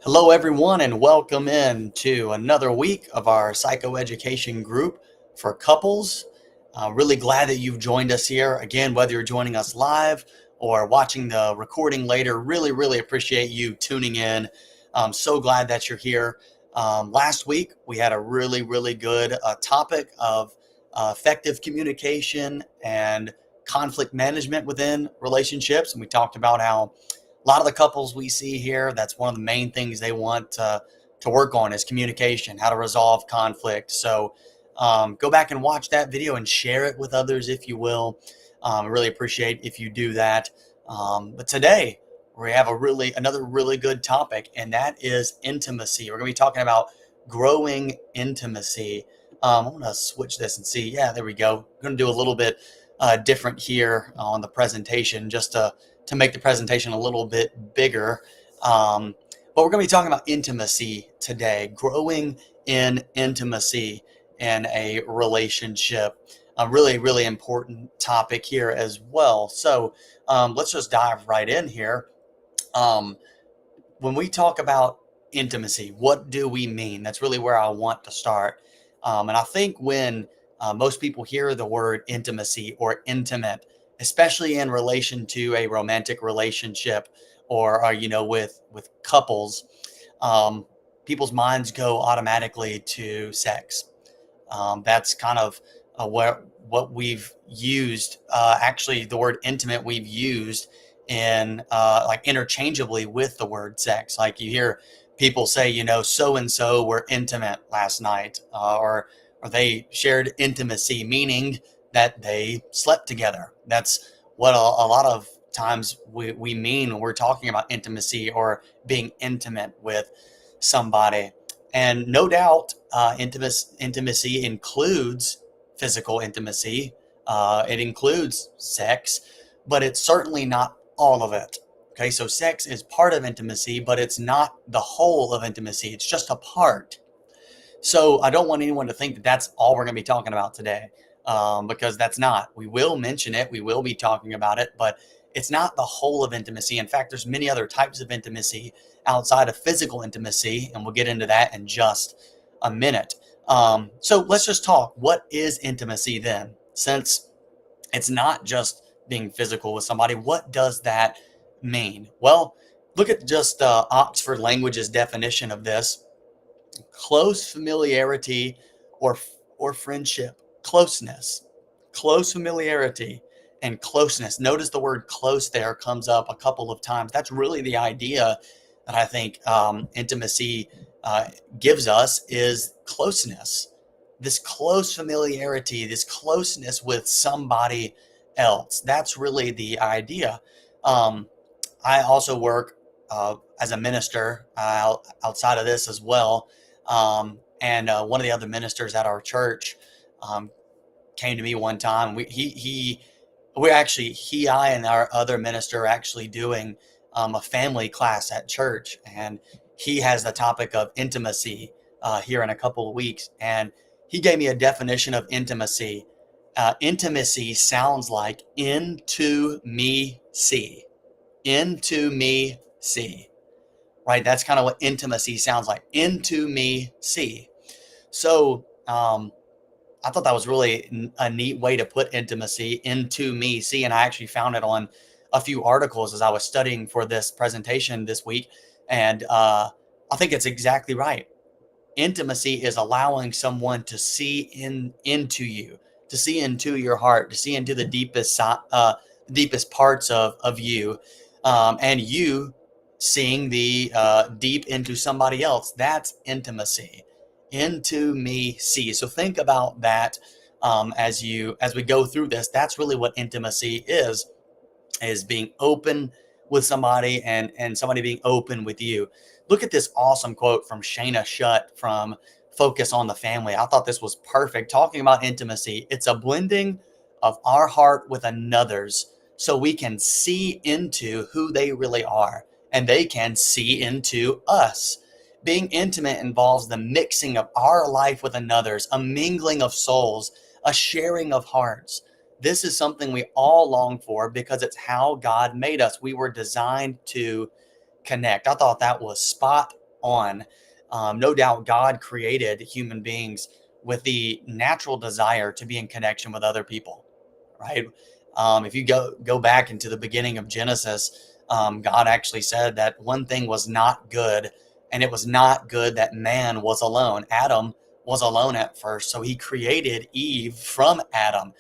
Hello, everyone, and welcome in to another week of our psychoeducation group for couples. Really glad that you've joined us here. Again, whether you're joining us live or watching the recording later, really appreciate you tuning in. I'm so glad that you're here. Last week, we had a really good topic of effective communication and conflict management within relationships. And we talked about how a lot of the couples we see here, that's one of the main things they want to work on is communication, how to resolve conflict. So go back and watch that video and share it with others if you will. I really appreciate if you do that. But today we have another really good topic, and that is intimacy. We're going to be talking about growing intimacy. I'm going to switch this and see. Yeah, there we go. I'm going to do a little bit different here on the presentation just to make the presentation a little bit bigger. But we're going to be talking about intimacy today, growing in intimacy in a relationship. A really important topic here as well. So let's just dive right in here. Um, when we talk about intimacy, what do we mean? That's really where I want to start. And I think when most people hear the word intimacy or intimate, especially in relation to a romantic relationship or with couples, people's minds go automatically to sex. That's kind of what we've used. Actually, the word intimate we've used in like interchangeably with the word sex. Like you hear people say, so and so were intimate last night, or they shared intimacy, meaning that they slept together. That's what a lot of times we mean when we're talking about intimacy or being intimate with somebody. And no doubt, intimacy includes physical intimacy. It includes sex, but it's certainly not all of it. Okay, so sex is part of intimacy, but it's not the whole of intimacy. It's just a part. So I don't want anyone to think that that's all we're going to be talking about today, because that's not. We will mention it. We will be talking about it, but it's not the whole of intimacy. In fact, there's many other types of intimacy outside of physical intimacy, and we'll get into that in just a minute. So let's just talk. What is intimacy then? Since it's not just being physical with somebody, what does that mean? Well, look at just Oxford Language's definition of this: close familiarity or or friendship, close familiarity and closeness. Notice the word close there comes up a couple of times. That's really the idea that I think intimacy uh, gives us, is closeness, this close familiarity, this closeness with somebody else. That's really the idea. um, I also work as a minister outside of this as well. And one of the other ministers at our church um, came to me one time. I and our other minister are actually doing a family class at church, and he has the topic of intimacy here in a couple of weeks. And he gave me a definition of intimacy. Intimacy sounds like into me see, into me see, right? That's kind of what intimacy sounds like. Into me see. So I thought that was really a neat way to put intimacy, into me see. And I actually found it on a few articles as I was studying for this presentation this week. And I think it's exactly right. Intimacy is allowing someone to see into you, to see into your heart, to see into the deepest parts of you, and you seeing the deep into somebody else. That's intimacy. Into me see. So think about that as we go through this. That's really what intimacy is being open with somebody, and somebody being open with you. Look at this awesome quote from Shana Shutt from Focus on the Family. I thought this was perfect, talking about intimacy. It's a blending of our heart with another's so we can see into who they really are, and they can see into us. Being intimate involves the mixing of our life with another's, a mingling of souls, a sharing of hearts. This is something we all long for because it's how God made us. We were designed to connect. I thought that was spot on. No doubt God created human beings with the natural desire to be in connection with other people, right? If you go back into the beginning of Genesis, God actually said that one thing was not good, and it was not good that man was alone. Adam was alone at first, so he created Eve from Adam,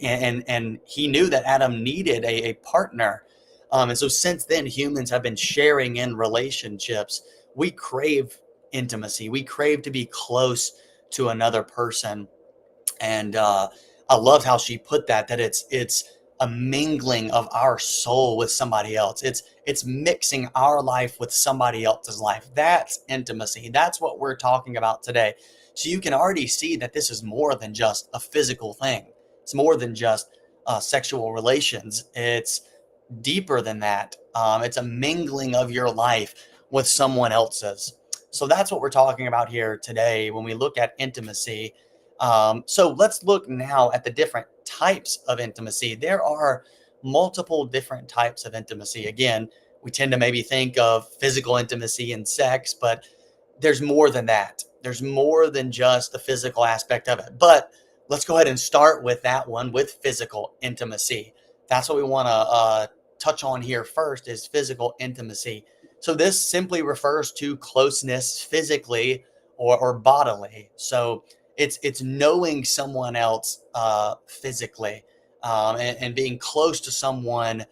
and he knew that Adam needed a partner. And so since then, humans have been sharing in relationships. We crave intimacy. We crave to be close to another person, and I love how she put that it's a mingling of our soul with somebody else. It's mixing our life with somebody else's life. That's intimacy. That's what we're talking about today. So you can already see that this is more than just a physical thing. It's more than just sexual relations. It's deeper than that. It's a mingling of your life with someone else's. So that's what we're talking about here today when we look at intimacy. So let's look now at the different types of intimacy. There are multiple different types of intimacy. Again, we tend to maybe think of physical intimacy and sex, but there's more than that. There's more than just the physical aspect of it. But let's go ahead and start with that one, with physical intimacy. That's what we want to touch on here first, is physical intimacy. So this simply refers to closeness physically or bodily. So it's knowing someone else physically, and being close to someone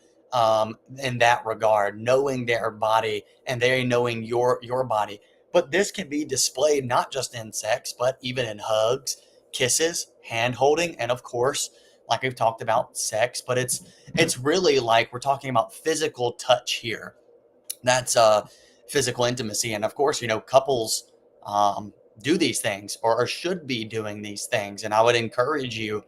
in that regard, knowing their body and they knowing your body. But this can be displayed not just in sex, but even in hugs, kisses, hand holding, and of course, like we've talked about, sex. But it's really like we're talking about physical touch here. That's physical intimacy, and of course, couples do these things, or should be doing these things. And I would encourage you,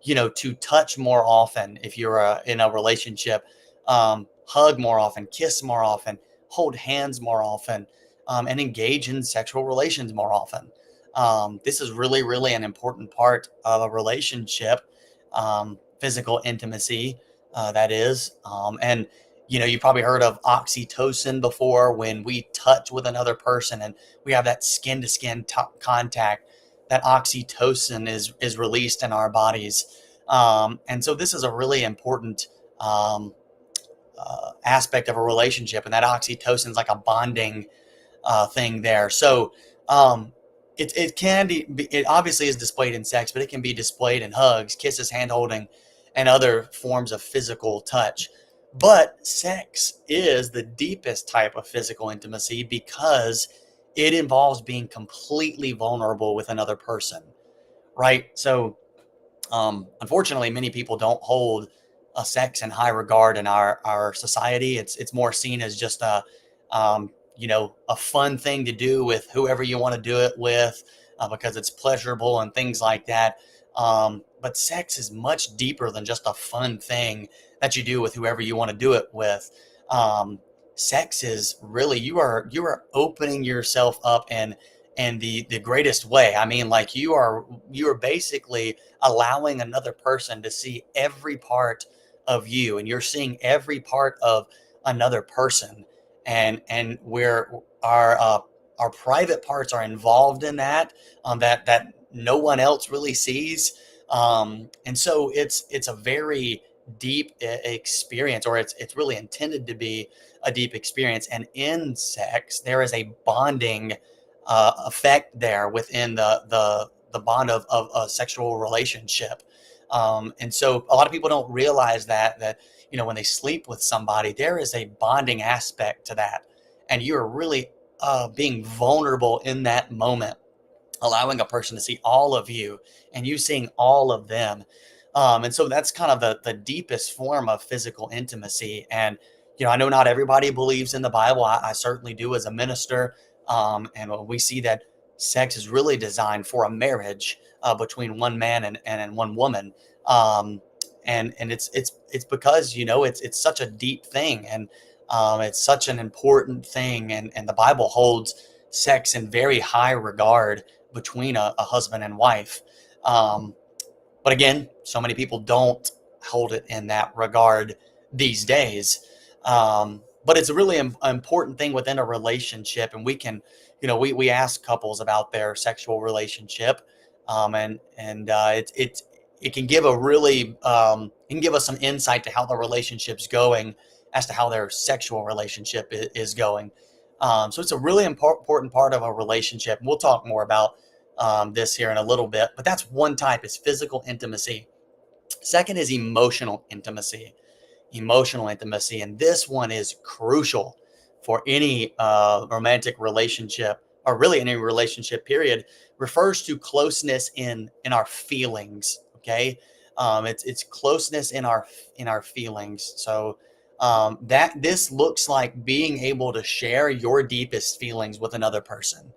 to touch more often if you're in a relationship, hug more often, kiss more often, hold hands more often, and engage in sexual relations more often. This is really, really an important part of a relationship, physical intimacy, that is. And, you probably heard of oxytocin before. When we touch with another person and we have that skin to skin contact, that oxytocin is released in our bodies. And so this is a really important aspect of a relationship. And that oxytocin is like a bonding thing there. So it can be, it obviously is displayed in sex, but it can be displayed in hugs, kisses, hand holding, and other forms of physical touch. But sex is the deepest type of physical intimacy because it involves being completely vulnerable with another person, right? So unfortunately, many people don't hold sex in high regard in our society. It's more seen as just a fun thing to do with whoever you want to do it with, because it's pleasurable and things like that. But sex is much deeper than just a fun thing that you do with whoever you want to do it with. Sex is really, you are opening yourself up and the greatest way. I mean, like, you are basically allowing another person to see every part of you, and you're seeing every part of another person, and where our private parts are involved in that, that no one else really sees. And so it's a very deep experience, or it's really intended to be a deep experience. And in sex, there is a bonding effect there within the bond of a sexual relationship. And so a lot of people don't realize that when they sleep with somebody, there is a bonding aspect to that, and you're really being vulnerable in that moment, allowing a person to see all of you and you seeing all of them. And so that's kind of the deepest form of physical intimacy. And, I know not everybody believes in the Bible. I certainly do as a minister. And we see that sex is really designed for a marriage between one man and one woman. And it's because, it's such a deep thing, and it's such an important thing. And the Bible holds sex in very high regard between a husband and wife. Um, but again, so many people don't hold it in that regard these days. but it's a really important thing within a relationship. And we can, we ask couples about their sexual relationship, it can give a really it can give us some insight to how the relationship's going, as to how their sexual relationship is going. So it's a really important part of a relationship. We'll talk more about this here in a little bit, but that's one type, is physical intimacy. Second is emotional intimacy. And this one is crucial for any romantic relationship, or really any relationship period. Refers to closeness in our feelings. Okay. It's closeness in our feelings. So that this looks like being able to share your deepest feelings with another person,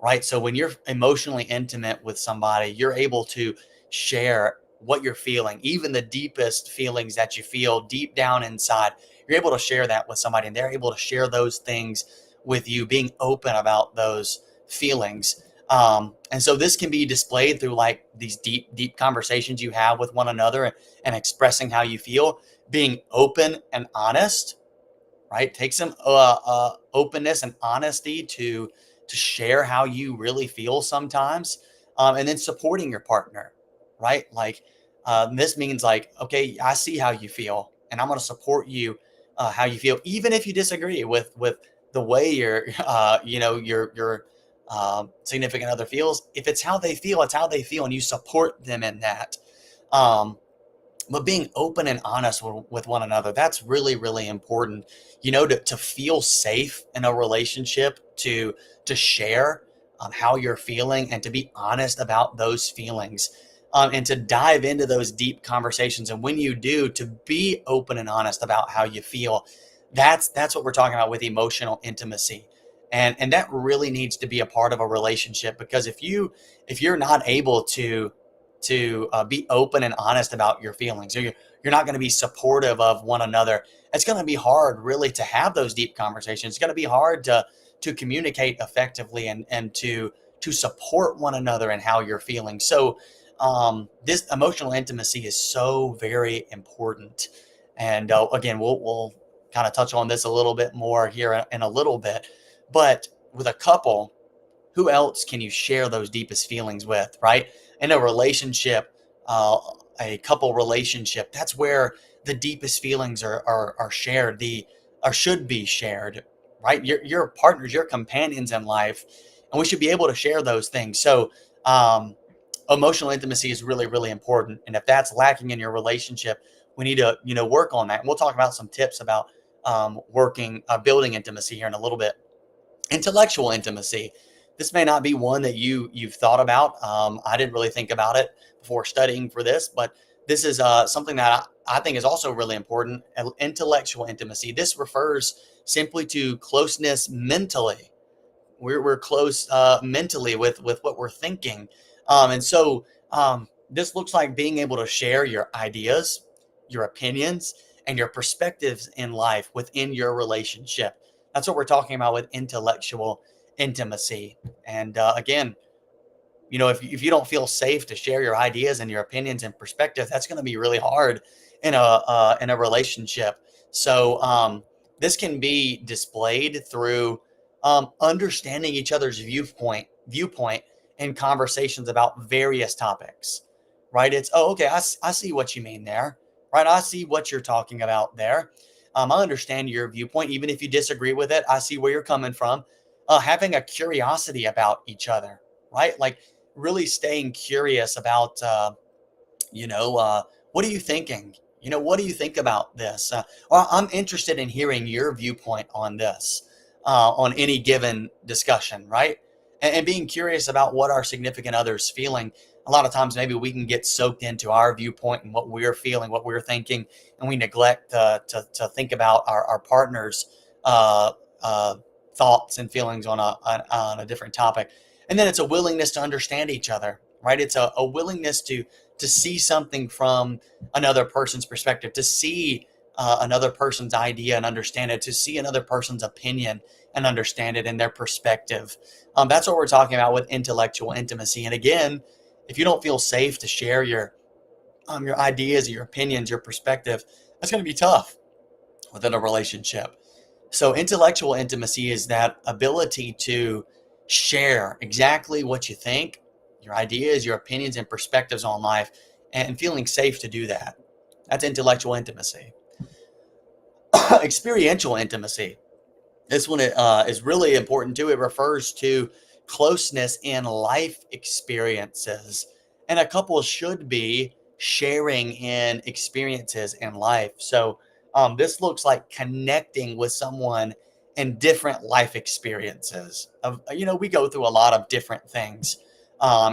right? So when you're emotionally intimate with somebody, you're able to share what you're feeling, even the deepest feelings that you feel deep down inside. You're able to share that with somebody, and they're able to share those things with you, being open about those feelings. And so this can be displayed through like these deep conversations you have with one another, and expressing how you feel, being open and honest, right? Take some openness and honesty to share how you really feel sometimes, and then supporting your partner, right? Like this means like, okay, I see how you feel, and I'm going to support you how you feel, even if you disagree with the way your significant other feels. If it's how they feel, it's how they feel, and you support them in that. Um, but being open and honest with one another, that's really really important, to feel safe in a relationship, to share how you're feeling, and to be honest about those feelings, and to dive into those deep conversations. And when you do, to be open and honest about how you feel, that's what we're talking about with emotional intimacy. And that really needs to be a part of a relationship, because if you're not able to be open and honest about your feelings, or you're not going to be supportive of one another, it's going to be hard really to have those deep conversations. It's going to be hard to communicate effectively, and to support one another in how you're feeling. So this emotional intimacy is so very important. And again, we'll kind of touch on this a little bit more here in a little bit. But with a couple, who else can you share those deepest feelings with, right? In a relationship, uh, a couple relationship, that's where the deepest feelings are shared, or should be shared, right? Your partners, your companions in life, and we should be able to share those things. So emotional intimacy is really really important, and if that's lacking in your relationship, we need to work on that. And we'll talk about some tips about working building intimacy here in a little bit. Intellectual intimacy. This may not be one that you've thought about. I didn't really think about it before studying for this, but this is something that I think is also really important. Intellectual intimacy. This refers simply to closeness mentally. We're close mentally with what we're thinking, and so this looks like being able to share your ideas, your opinions, and your perspectives in life within your relationship. That's what we're talking about with intellectual intimacy. And again, if you don't feel safe to share your ideas and your opinions and perspectives, that's going to be really hard in a relationship. So this can be displayed through understanding each other's viewpoint in conversations about various topics, right? It's, oh, okay, I see what you mean there, right? I see what you're talking about there. I understand your viewpoint, even if you disagree with it. I see where you're coming from. Having a curiosity about each other, right? Like really staying curious about, you know, uh, what are you thinking? What do you think about this? Or I'm interested in hearing your viewpoint on this, on any given discussion, right? And being curious about what our significant other's feeling. A lot of times, maybe we can get soaked into our viewpoint and what we're feeling, what we're thinking, and we neglect to think about our partner's uh, uh, thoughts and feelings on a different topic. And then it's a willingness to understand each other, right? It's a willingness to see something from another person's perspective, to see another person's idea and understand it, to see another person's opinion and understand it in their perspective. That's what we're talking about with intellectual intimacy. And again, if you don't feel safe to share your ideas, your opinions, your perspective, that's going to be tough within a relationship. So intellectual intimacy is that ability to share exactly what you think, your ideas, your opinions, and perspectives on life, and feeling safe to do that. That's intellectual intimacy. Experiential intimacy. This one is really important too. It refers to closeness in life experiences. And a couple should be sharing in experiences in life. So this looks like connecting with someone in different life experiences. We go through a lot of different things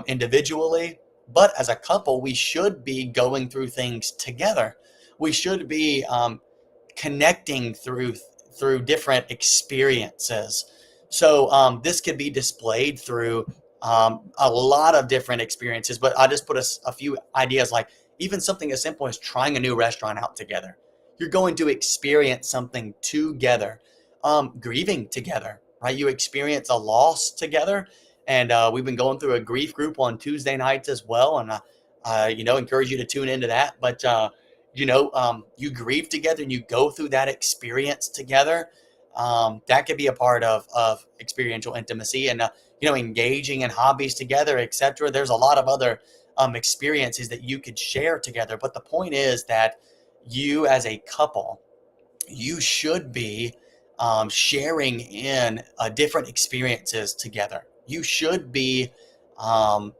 individually, but as a couple, we should be going through things together. We should be connecting through different experiences. So this could be displayed through a lot of different experiences. But I just put a few ideas, like even something as simple as trying a new restaurant out together. You're going to experience something together, grieving together, right? You experience a loss together, and we've been going through a grief group on Tuesday nights as well, and encourage you to tune into that. But you grieve together and you go through that experience together. That could be a part of experiential intimacy, and engaging in hobbies together, etc. There's a lot of other experiences that you could share together. But the point is that you, as a couple, you should be sharing in different experiences together. You should be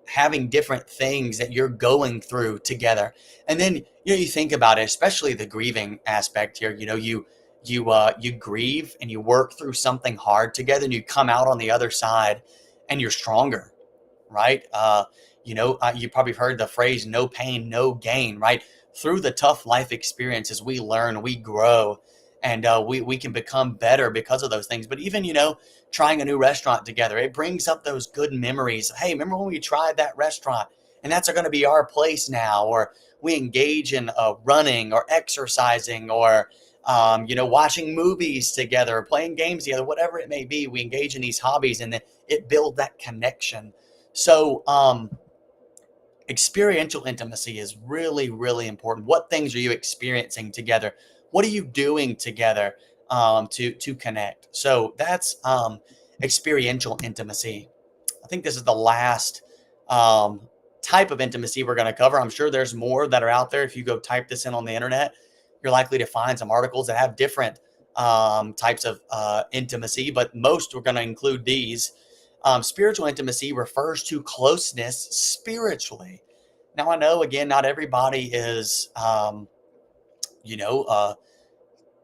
having different things that you're going through together. And then you think about it, especially the grieving aspect here. You grieve and you work through something hard together, and you come out on the other side, and you're stronger, right? You probably heard the phrase "no pain, no gain," right? Through the tough life experiences, we learn, we grow, and we can become better because of those things. But even trying a new restaurant together, it brings up those good memories. Hey, remember when we tried that restaurant, and that's going to be our place now? Or we engage in running or exercising, or watching movies together, playing games together, whatever it may be. We engage in these hobbies, and then it builds that connection. So, experiential intimacy is really, really important. What things are you experiencing together? What are you doing together to connect? So that's experiential intimacy. I think this is the last um, type of intimacy we're going to cover. I'm sure there's more that are out there. If you go type this in on the internet, you're likely to find some articles that have different types of intimacy, but most we're going to include these. Spiritual intimacy refers to closeness spiritually. Now, I know, again, not everybody is, you know, uh,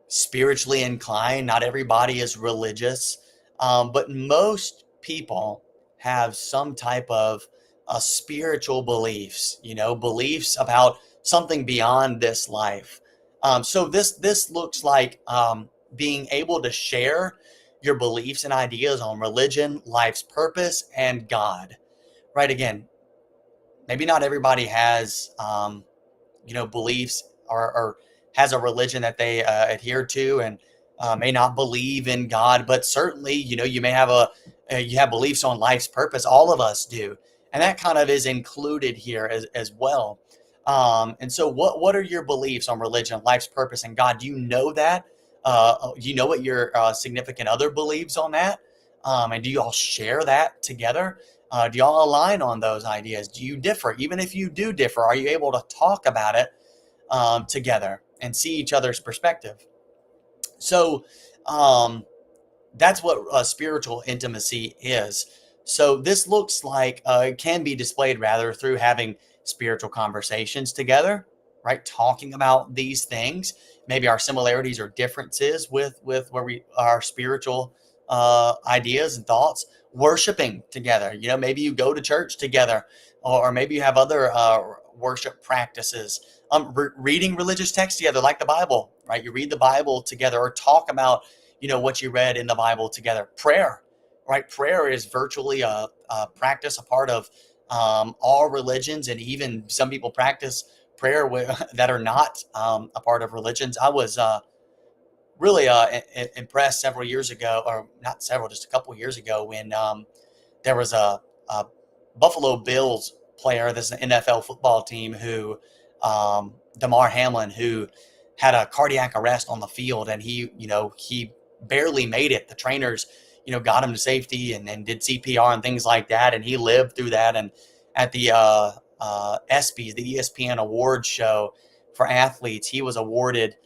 spiritually inclined. Not everybody is religious, but most people have some type of spiritual beliefs. Beliefs about something beyond this life. So this looks like being able to share your beliefs and ideas on religion, life's purpose, and God. Right? Again, maybe not everybody has beliefs, or has a religion that they adhere to, and may not believe in God, but certainly you may have you have beliefs on life's purpose. All of us do, and that kind of is included here as well. And so what are your beliefs on religion, life's purpose, and God? Do you know that? Do you know what your significant other believes on that? And do you all share that together? Do y'all align on those ideas? Do you differ? Even if you do differ, are you able to talk about it together and see each other's perspective? So um, that's what spiritual intimacy is. So this looks like it can be displayed rather through having spiritual conversations together, right? Talking about these things, maybe our similarities or differences with where we our spiritual ideas and thoughts. Worshiping together, maybe you go to church together, or maybe you have other worship practices. Reading religious texts together, like the Bible, right? You read the Bible together, or talk about what you read in the Bible together. Prayer, right? Prayer is virtually a practice, a part of all religions, and even some people practice prayer that are not a part of religions. I was really impressed several years ago, or not several, just a couple years ago, when there was a Buffalo Bills player, this is an NFL football team, who Damar Hamlin, who had a cardiac arrest on the field, and he barely made it. The trainers, got him to safety and did CPR and things like that. And he lived through that. And at the ESPYs, the ESPN Awards show for athletes, he was awarded,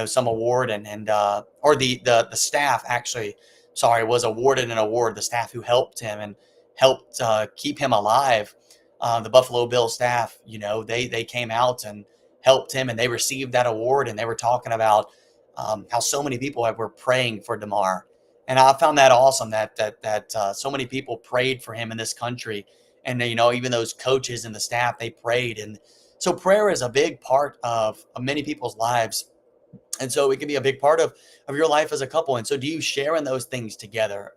some award or the staff actually, sorry, was awarded an award. The staff who helped him and helped keep him alive, the Buffalo Bills staff, they came out and helped him, and they received that award, and they were talking about how so many people were praying for Damar. And I found that awesome that so many people prayed for him in this country, and even those coaches and the staff, they prayed. And so prayer is a big part of many people's lives, and so it can be a big part of your life as a couple. And so do you share in those things together?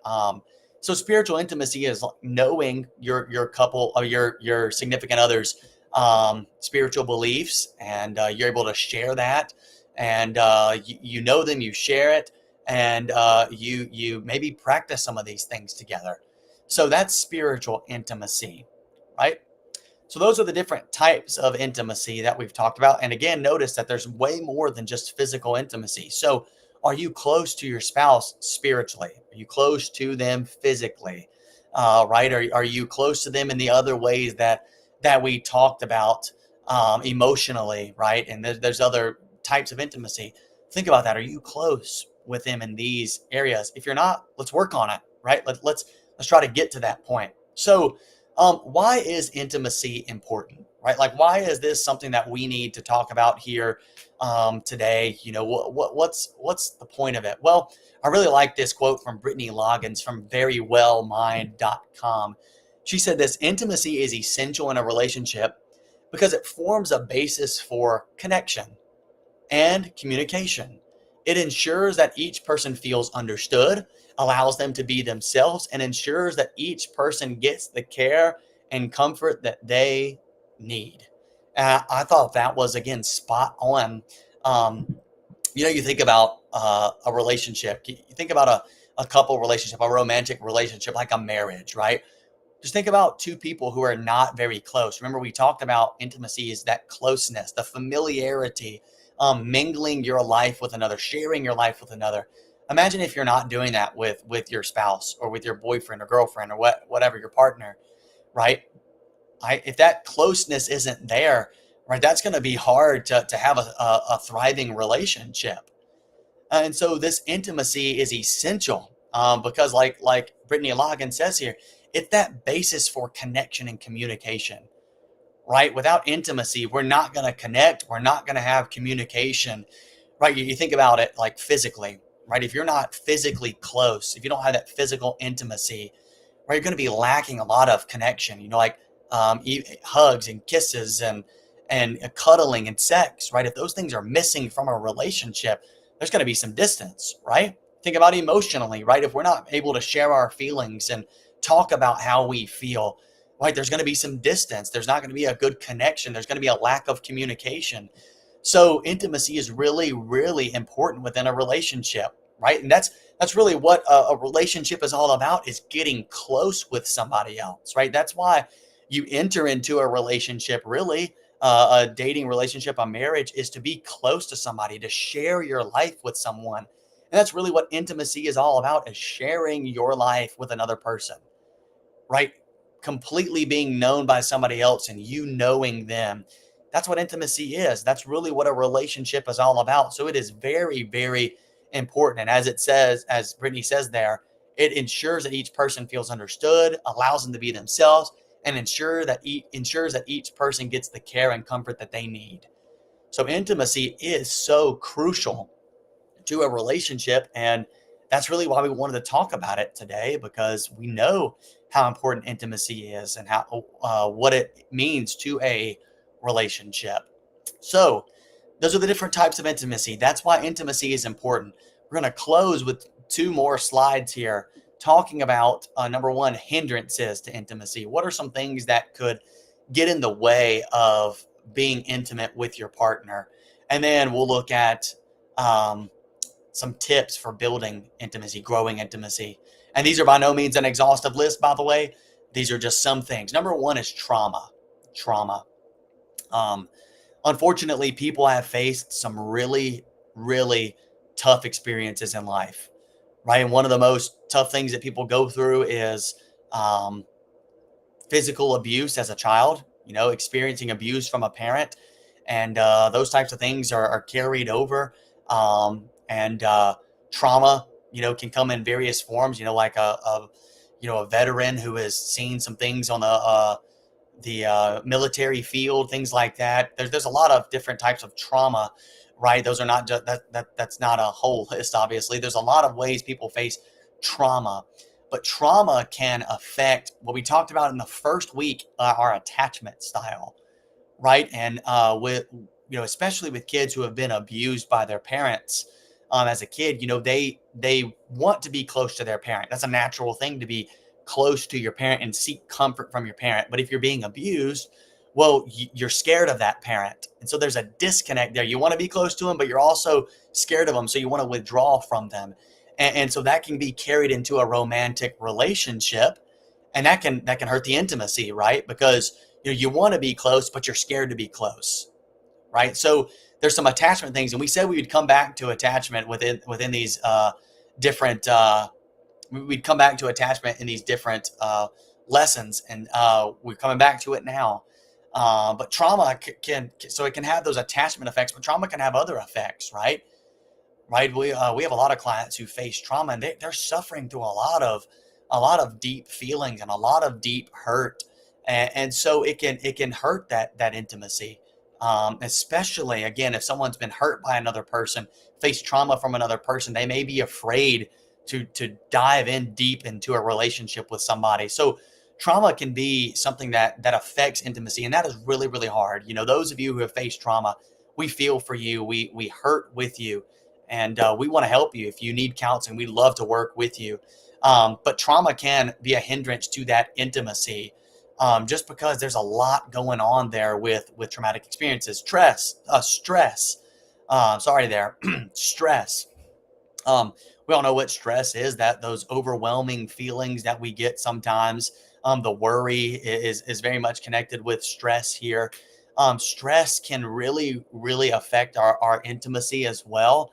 So spiritual intimacy is knowing your couple or your significant other's spiritual beliefs, and you're able to share that, and you know them, you share it, and you maybe practice some of these things together. So that's spiritual intimacy, right? So those are the different types of intimacy that we've talked about. And again, notice that there's way more than just physical intimacy. So are you close to your spouse spiritually? Are you close to them physically? Right? Are you close to them in the other ways that we talked about emotionally, right? And there's other types of intimacy. Think about that. Are you close with them in these areas? If you're not, let's work on it, right? Let's try to get to that point. So why is intimacy important, right? Like, why is this something that we need to talk about here today? What's the point of it? Well, I really like this quote from Brittany Loggins from verywellmind.com. She said this: intimacy is essential in a relationship because it forms a basis for connection and communication. It ensures that each person feels understood, allows them to be themselves, and ensures that each person gets the care and comfort that they need. I thought that was, again, spot on. You think about a relationship, you think about a couple relationship, a romantic relationship, like a marriage, right? Just think about two people who are not very close. Remember, we talked about intimacy is that closeness, the familiarity, mingling your life with another, sharing your life with another. Imagine if you're not doing that with your spouse or with your boyfriend or girlfriend or whatever, your partner, right? If that closeness isn't there, right, that's going to be hard to have a thriving relationship. And so this intimacy is essential, because like Brittany Logan says here, it's that basis for connection and communication, right? Without intimacy, we're not going to connect. We're not going to have communication, right? You think about it like physically, right? If you're not physically close, if you don't have that physical intimacy, right, you're going to be lacking a lot of connection, like hugs and kisses and cuddling and sex, right? If those things are missing from a relationship, there's going to be some distance, right? Think about emotionally, right? If we're not able to share our feelings and talk about how we feel, right, there's going to be some distance. There's not going to be a good connection. There's going to be a lack of communication. So intimacy is really, really important within a relationship, right? And that's really what a relationship is all about, is getting close with somebody else, right? That's why you enter into a relationship, really, a dating relationship, a marriage, is to be close to somebody, to share your life with someone. And that's really what intimacy is all about, is sharing your life with another person, right? Completely being known by somebody else and you knowing them. That's what intimacy is. That's really what a relationship is all about. So it is very, very important. And as it says, as Brittany says there, it ensures that each person feels understood, allows them to be themselves, and ensures that each person gets the care and comfort that they need. So intimacy is so crucial to a relationship, and that's really why we wanted to talk about it today, because we know how important intimacy is and how what it means to a relationship. So those are the different types of intimacy. That's why intimacy is important. We're going to close with two more slides here, talking about number one, hindrances to intimacy. What are some things that could get in the way of being intimate with your partner? And then we'll look at some tips for building intimacy, growing intimacy. And these are by no means an exhaustive list, by the way. These are just some things. Number one is trauma. Trauma. Unfortunately, people have faced some really, really tough experiences in life, right? And one of the most tough things that people go through is um, physical abuse as a child, experiencing abuse from a parent. And those types of things are carried over. And trauma, can come in various forms, like a veteran who has seen some things on the military field, things like that. There's a lot of different types of trauma, right? Those are not just that's not a whole list. Obviously, there's a lot of ways people face trauma, but trauma can affect what we talked about in the first week, our attachment style, right? And with especially with kids who have been abused by their parents as a kid, they want to be close to their parent. That's a natural thing, to be close to your parent and seek comfort from your parent. But if you're being abused, well, you're scared of that parent, and so there's a disconnect there. You want to be close to them, but you're also scared of them, so you want to withdraw from them. And so that can be carried into a romantic relationship, and that can hurt the intimacy, right? Because you want to be close, but you're scared to be close, right? So there's some attachment things, and we said we would come back to attachment within these different. We'd come back to attachment in these different lessons, and we're coming back to it now. But trauma can so it can have those attachment effects, but trauma can have other effects, right? Right. We have a lot of clients who face trauma, and they're suffering through a lot of deep feelings and a lot of deep hurt, and so it can hurt that intimacy, especially again if someone's been hurt by another person, face trauma from another person, they may be afraid to dive in deep into a relationship with somebody. So trauma can be something that affects intimacy, and that is really really hard. Those of you who have faced trauma, we feel for you, we hurt with you, and we want to help you. If you need counseling, we'd love to work with you. But trauma can be a hindrance to that intimacy, just because there's a lot going on there with traumatic experiences. Stress. Sorry there, stress. Um, we all know what stress is. That those overwhelming feelings that we get sometimes. The worry is very much connected with stress here. Stress can really really affect our intimacy as well,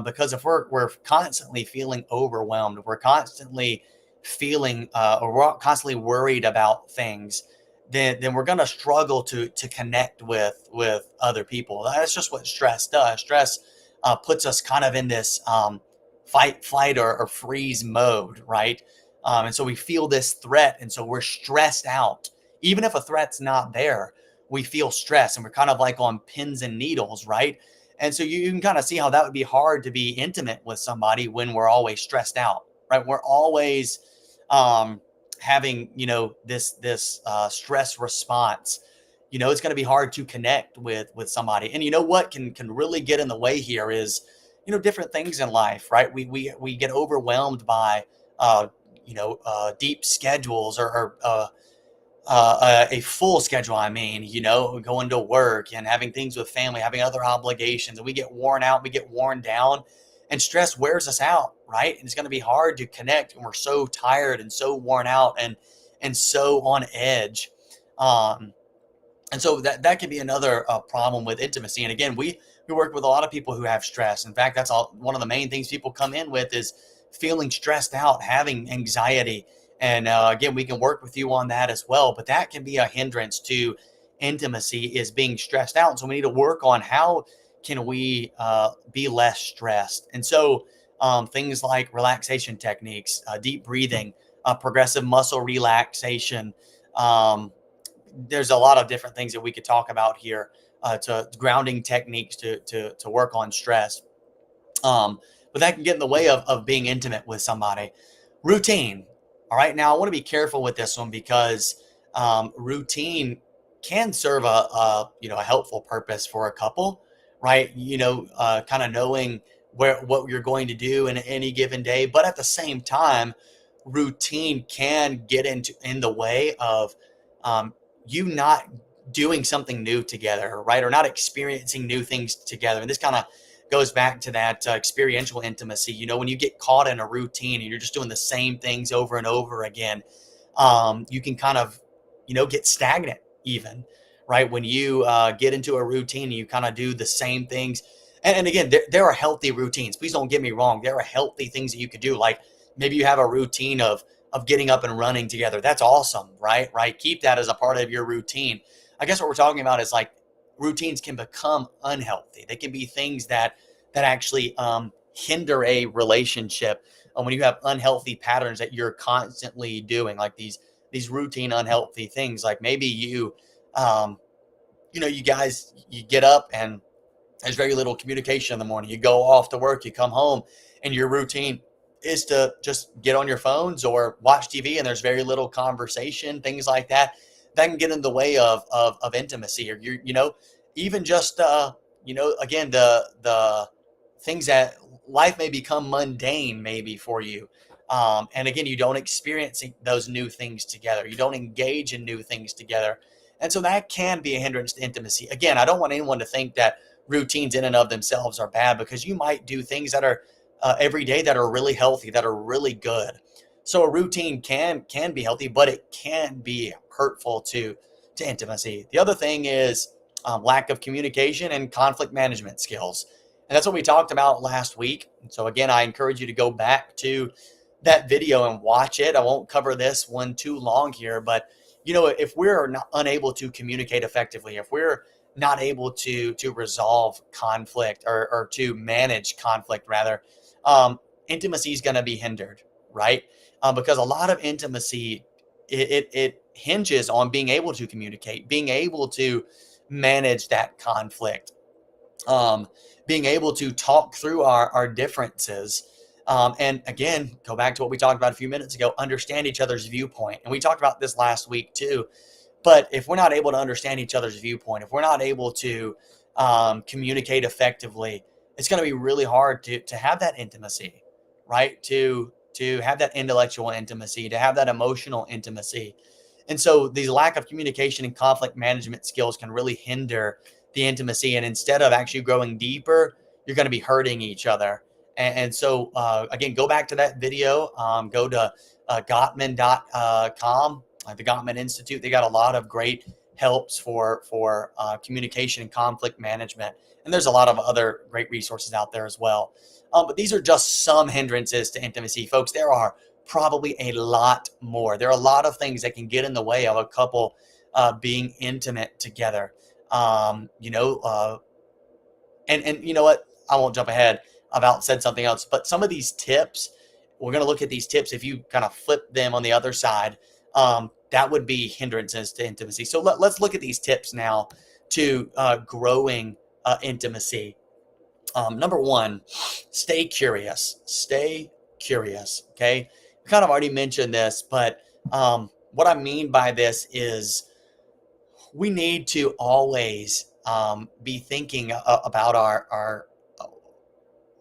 because if we're constantly feeling overwhelmed, if we're constantly feeling or we're constantly worried about things, then we're going to struggle to connect with other people. That's just what stress does. Stress puts us kind of in this fight, flight, or freeze mode, right? And so we feel this threat, and so we're stressed out. Even if a threat's not there, we feel stress, and we're kind of like on pins and needles, right? And so you can kind of see how that would be hard to be intimate with somebody when we're always stressed out, right? We're always having, this stress response. It's going to be hard to connect with somebody. And what can really get in the way here is, different things in life, right? We get overwhelmed by, deep schedules, or a full schedule. I mean, going to work and having things with family, having other obligations, and we get worn out, we get worn down, and stress wears us out, right? And it's going to be hard to connect when we're so tired and so worn out and so on edge. Um, and so that can be another problem with intimacy. And again, we work with a lot of people who have stress. In fact, that's one of the main things people come in with is feeling stressed out, having anxiety. And again, we can work with you on that as well. But that can be a hindrance to intimacy, is being stressed out. And so we need to work on how can we be less stressed. And so things like relaxation techniques, deep breathing, progressive muscle relaxation. There's a lot of different things that we could talk about here, to grounding techniques to work on stress. But that can get in the way of being intimate with somebody. Routine. All right. Now I want to be careful with this one, because routine can serve a helpful purpose for a couple, right? Kind of knowing what you're going to do in any given day, but at the same time, routine can get in the way of um, you not doing something new together, right? Or not experiencing new things together. And this kind of goes back to that experiential intimacy. When you get caught in a routine and you're just doing the same things over and over again, you can kind of, get stagnant even, right? When you get into a routine and you kind of do the same things And again, there are healthy routines. Please don't get me wrong. There are healthy things that you could do. Like maybe you have a routine of getting up and running together. That's awesome, right? Right. Keep that as a part of your routine. I guess what we're talking about is like routines can become unhealthy. They can be things that actually hinder a relationship. When you have unhealthy patterns that you're constantly doing, like these routine unhealthy things, like maybe um, you guys, you get up and there's very little communication in the morning. You go off to work, you come home, and your routine is to just get on your phones or watch TV, and there's very little conversation, things like that. That can get in the way of intimacy, or even just again, the things that life may become mundane maybe for you. And again, you don't experience those new things together. You don't engage in new things together. And so that can be a hindrance to intimacy. Again, I don't want anyone to think that routines in and of themselves are bad, because you might do things that are every day that are really healthy, that are really good. So a routine can be healthy, but it can be hurtful to intimacy. The other thing is lack of communication and conflict management skills. And that's what we talked about last week. So again, I encourage you to go back to that video and watch it. I won't cover this one too long here, but if we're not unable to communicate effectively, if we're not able to resolve conflict, or to manage conflict rather, intimacy is going to be hindered, right? Because a lot of intimacy, it hinges on being able to communicate, being able to manage that conflict, um, being able to talk through our differences. And again, go back to what we talked about a few minutes ago, understand each other's viewpoint. And we talked about this last week too. But if we're not able to understand each other's viewpoint, if we're not able to communicate effectively, it's going to be really hard to have that intimacy, right? To have that intellectual intimacy, to have that emotional intimacy. And so these lack of communication and conflict management skills can really hinder the intimacy. And instead of actually growing deeper, you're going to be hurting each other. And so, again, go back to that video. Go to Gottman.com, the Gottman Institute. They got a lot of great helps for communication and conflict management. And there's a lot of other great resources out there as well. But these are just some hindrances to intimacy, folks. There are probably a lot more. There are a lot of things that can get in the way of a couple being intimate together. And you know what? I won't jump ahead. I've said something else, but some of these tips, we're going to look at these tips. If you kind of flip them on the other side, that would be hindrances to intimacy. So let's look at these tips now to growing intimacy. Number one, stay curious. Stay curious. Okay. We kind of already mentioned this, but what I mean by this is we need to always be thinking about our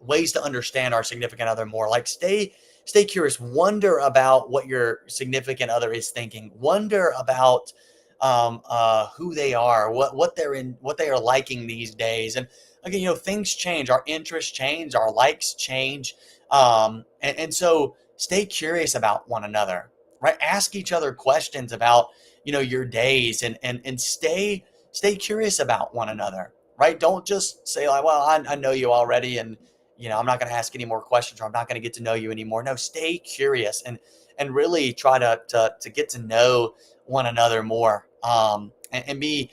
ways to understand our significant other more. Like stay curious, wonder about what your significant other is thinking, wonder about who they are, what they're in, what they are liking these days. And again, things change, our interests change, our likes change. And so stay curious about one another, right? Ask each other questions about your days, and stay curious about one another, right? Don't just say like, well, I know you already, and I'm not going to ask any more questions, or I'm not going to get to know you anymore. No, stay curious and really try to get to know one another more, and be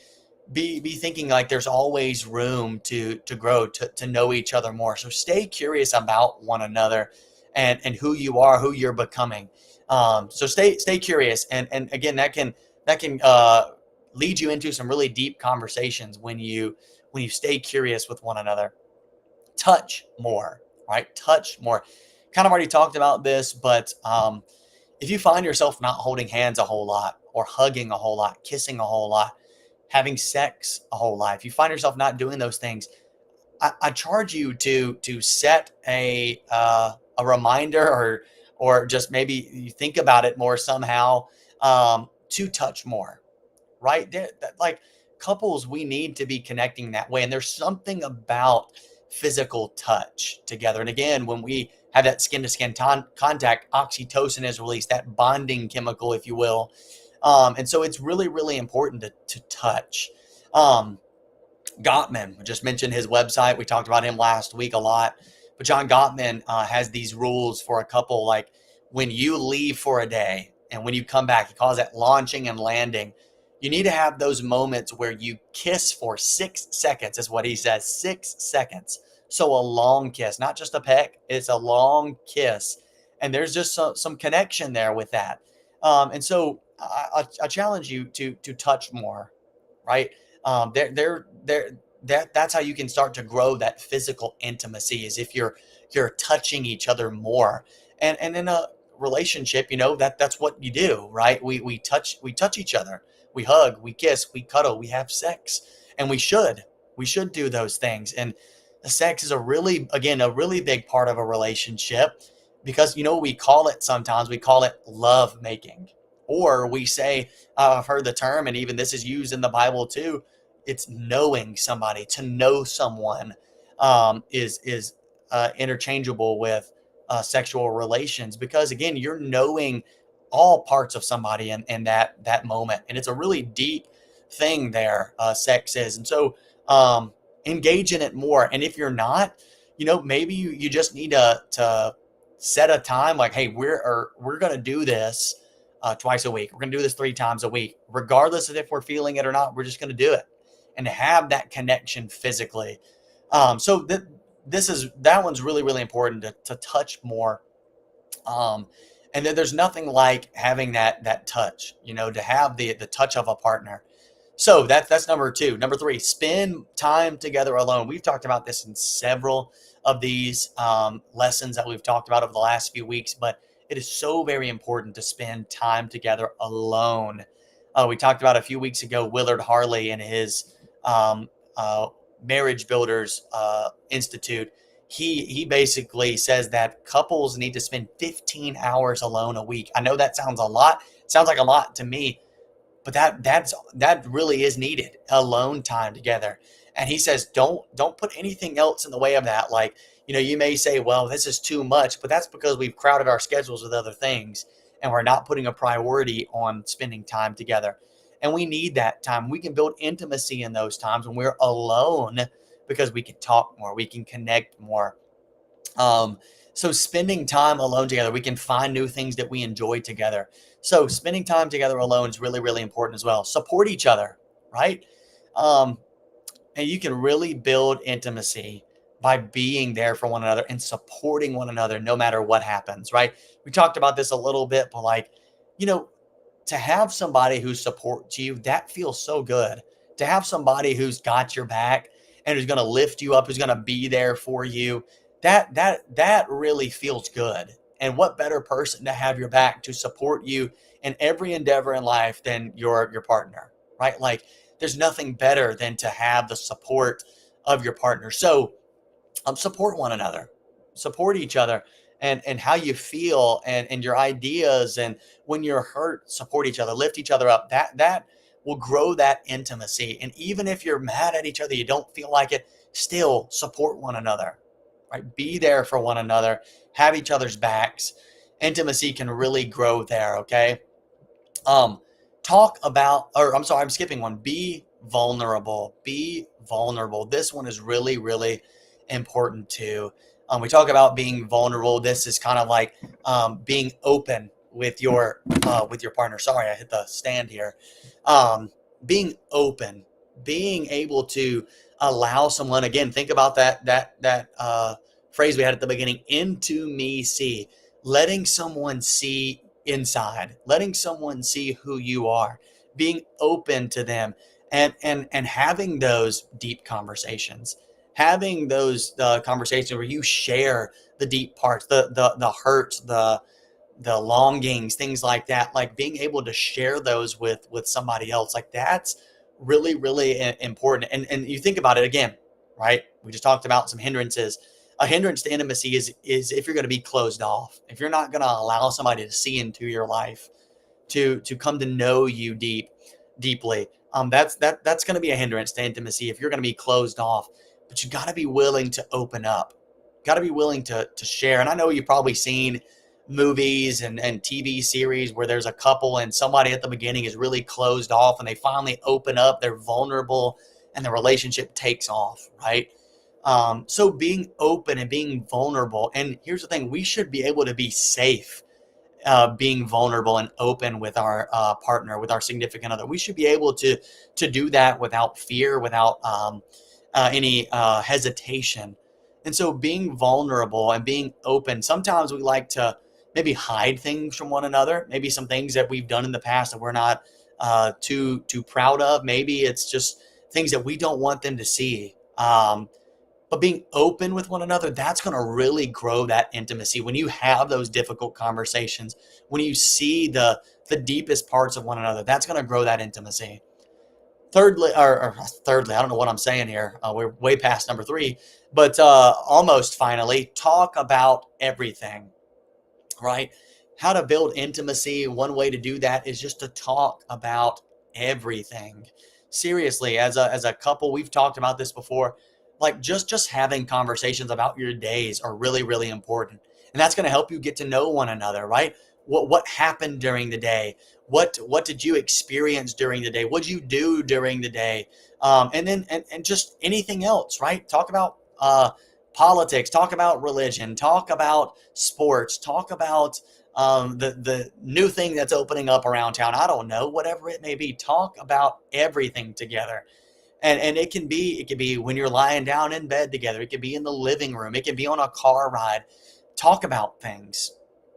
thinking like there's always room to grow, to know each other more. So stay curious about one another, and who you are, who you're becoming. So stay curious, and again, that can lead you into some really deep conversations when you stay curious with one another. Touch more, right? Touch more. Kind of already talked about this, but if you find yourself not holding hands a whole lot, or hugging a whole lot, kissing a whole lot, having sex a whole lot, if you find yourself not doing those things, I charge you to set a reminder, or just maybe you think about it more somehow, to touch more, right? Like couples, we need to be connecting that way. And there's something about physical touch together. And again, when we have that skin to skin contact, oxytocin is released, that bonding chemical, if you will. And so it's really, really important to touch. Um, Gottman, just mentioned his website. We talked about him last week a lot. But John Gottman has these rules for a couple, like when you leave for a day and when you come back, he calls it launching and landing. You need to have those moments where you kiss for 6 seconds, is what he says, 6 seconds. So a long kiss, not just a peck, it's a long kiss. And there's just some connection there with that. And so I challenge you to touch more, right? They're that's how you can start to grow that physical intimacy, is if you're touching each other more. And in a relationship, that's what you do, right? We touch each other, we hug, we kiss, we cuddle, we have sex, and we should do those things. And the sex is a really big part of a relationship, because we call it, sometimes we call it love making, or we say, I've heard the term, and even this is used in the Bible too. It's knowing somebody. To know someone is interchangeable with sexual relations, because again, you're knowing all parts of somebody in that moment, and it's a really deep thing there. Sex is, and so engage in it more. And if you're not, maybe you just need to set a time, like, hey, we're gonna do this twice a week. We're going to do this 3 times a week, regardless of if we're feeling it or not. We're just going to do it and have that connection physically. So that one's really, really important to touch more. And then there's nothing like having that touch, to have the touch of a partner. So that's number 2. Number 3, spend time together alone. We've talked about this in several of these lessons that we've talked about over the last few weeks, but it is so very important to spend time together alone. We talked about a few weeks ago, Willard Harley and his um, Marriage Builders Institute. He basically says that couples need to spend 15 hours alone a week. I know that sounds a lot. It sounds like a lot to me, but that really is needed, alone time together. And he says, don't put anything else in the way of that. Like, you may say, well, this is too much, but that's because we've crowded our schedules with other things, and we're not putting a priority on spending time together. And we need that time. We can build intimacy in those times when we're alone, because we can talk more, we can connect more. um, so spending time alone together, we can find new things that we enjoy together. So spending time together alone is really, really important as well. Support each other, right? Um, and you can really build intimacy by being there for one another and supporting one another no matter what happens, right? We talked about this a little bit, but like, you know, to have somebody who supports you, that feels so good. To have somebody who's got your back and who's going to lift you up, who's going to be there for you, that really feels good. And what better person to have your back to support you in every endeavor in life than your partner, right? Like, there's nothing better than to have the support of your partner. So support one another, support each other, and how you feel, and your ideas, and when you're hurt, support each other, lift each other up. That will grow that intimacy. And even if you're mad at each other, you don't feel like it, still support one another, right? Be there for one another, have each other's backs. Intimacy can really grow there. Okay. um Talk about, or I'm sorry, I'm skipping one. Be vulnerable. Be vulnerable. This one is really, really important too. We talk about being vulnerable. This is kind of like being open with your partner. Sorry, I hit the stand here. um Being open, being able to allow someone, again, think about that phrase we had at the beginning, into me see, letting someone see inside, letting someone see who you are, being open to them, and having those deep conversations, having those conversations where you share the deep parts, the hurts, the longings, things like that, like being able to share those with somebody else. Like, that's really, really important. And you think about it again, right? We just talked about some hindrances. A hindrance to intimacy is if you're going to be closed off, if you're not going to allow somebody to see into your life, to come to know you deeply. That's going to be a hindrance to intimacy if you're going to be closed off. But you got to be willing to open up, got to be willing to share. And I know you've probably seen movies and TV series where there's a couple and somebody at the beginning is really closed off, and they finally open up, they're vulnerable, and the relationship takes off, right? So being open and being vulnerable. And here's the thing, we should be able to be safe being vulnerable and open with our partner, with our significant other. We should be able to do that without fear, without any hesitation. And so being vulnerable and being open, sometimes we like to maybe hide things from one another, maybe some things that we've done in the past that we're not too proud of. Maybe it's just things that we don't want them to see. But being open with one another, that's going to really grow that intimacy. When you have those difficult conversations, when you see the deepest parts of one another, that's going to grow that intimacy. Thirdly, I don't know what I'm saying here. We're way past number three, but almost finally, talk about everything, right? How to build intimacy. One way to do that is just to talk about everything. Seriously, as a couple, we've talked about this before. Like just having conversations about your days are really, really important. And that's going to help you get to know one another, right? What happened during the day? What did you experience during the day? What did you do during the day? And just anything else, right? Talk about politics, talk about religion, talk about sports, talk about the new thing that's opening up around town. I don't know, whatever it may be. Talk about everything together. And it can be when you're lying down in bed together. It could be in the living room. It can be on a car ride. Talk about things,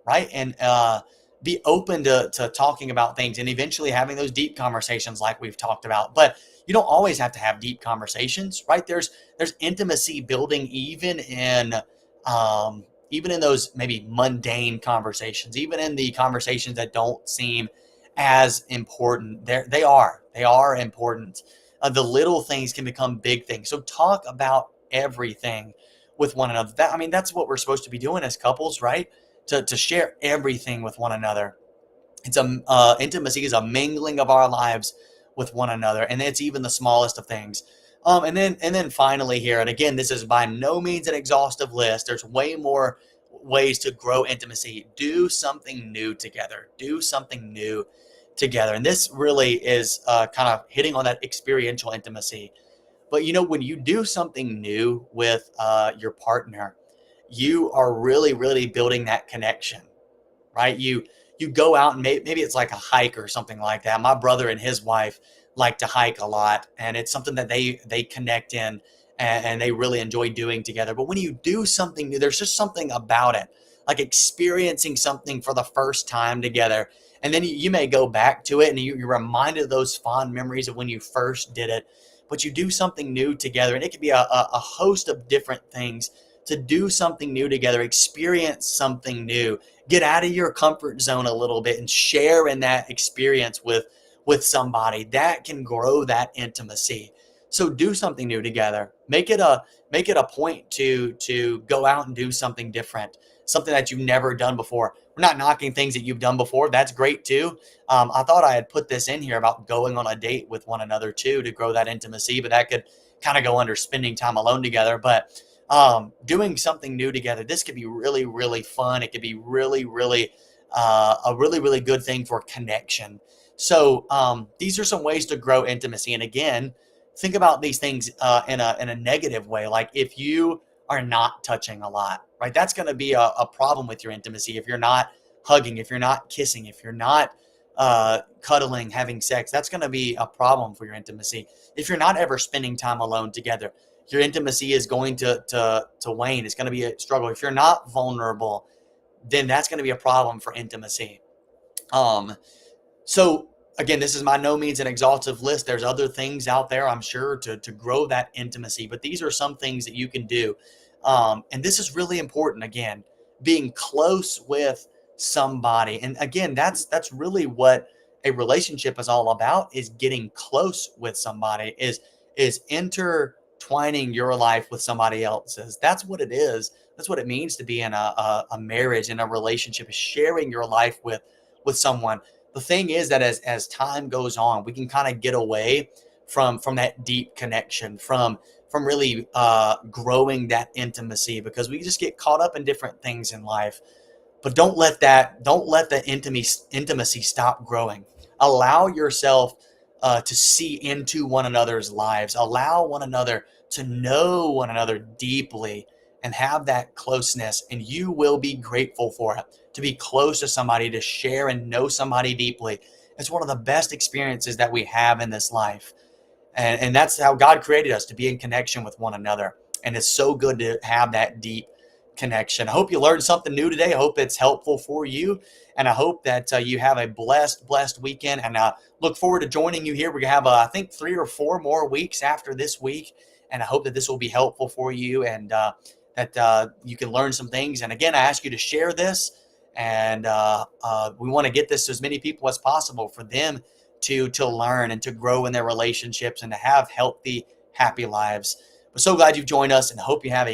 right? And be open to talking about things and eventually having those deep conversations like we've talked about. But you don't always have to have deep conversations, right? There's intimacy building even in those maybe mundane conversations, even in the conversations that don't seem as important. They are important. The little things can become big things. So talk about everything with one another. That's what we're supposed to be doing as couples, right? To share everything with one another. Intimacy is a mingling of our lives with one another, and it's even the smallest of things. And then finally here, and again, this is by no means an exhaustive list. There's way more ways to grow intimacy. Do something new together. Do something new together, and this really is kind of hitting on that experiential intimacy. But when you do something new with your partner, you are really, really building that connection, right? You go out and maybe it's like a hike or something like that. My brother and his wife like to hike a lot, and it's something that they connect in and they really enjoy doing together. But when you do something new, there's just something about it, like experiencing something for the first time together. And then you may go back to it and you're reminded of those fond memories of when you first did it. But you do something new together, and it could be a host of different things. To do something new together, experience something new, get out of your comfort zone a little bit and share in that experience with somebody. That can grow that intimacy. So do something new together. Make it a point to go out and do something different, something that you've never done before. We're not knocking things that you've done before. That's great too. I thought I had put this in here about going on a date with one another too to grow that intimacy, but that could kind of go under spending time alone together. But doing something new together, this could be really, really fun. It could be really, really a really, really good thing for connection. So these are some ways to grow intimacy. And again, think about these things in a negative way. Like if you are not touching a lot, right? That's going to be a problem with your intimacy. If you're not hugging, if you're not kissing, if you're not cuddling, having sex, that's going to be a problem for your intimacy. If you're not ever spending time alone together, your intimacy is going to wane. It's going to be a struggle. If you're not vulnerable, then that's going to be a problem for intimacy. So again, this is by no means an exhaustive list. There's other things out there, I'm sure, to grow that intimacy, but these are some things that you can do. And this is really important. Again, being close with somebody. And again, that's really what a relationship is all about, is getting close with somebody, is intertwining your life with somebody else's. That's what it is. That's what it means to be in a marriage, in a relationship, is sharing your life with someone. The thing is that as time goes on, we can kind of get away from that deep connection, from really growing that intimacy, because we just get caught up in different things in life. But don't let the intimacy stop growing. Allow yourself to see into one another's lives. Allow one another to know one another deeply and have that closeness, and you will be grateful for it. To be close to somebody, to share and know somebody deeply, it's one of the best experiences that we have in this life. And that's how God created us, to be in connection with one another. And it's so good to have that deep connection. I hope you learned something new today. I hope it's helpful for you. And I hope that you have a blessed weekend. And look forward to joining you here. We're going to have, I think, 3 or 4 more weeks after this week. And I hope that this will be helpful for you, and that you can learn some things. And again, I ask you to share this. And we want to get this to as many people as possible, for them to learn and to grow in their relationships and to have healthy, happy lives. We're so glad you've joined us, and hope you have a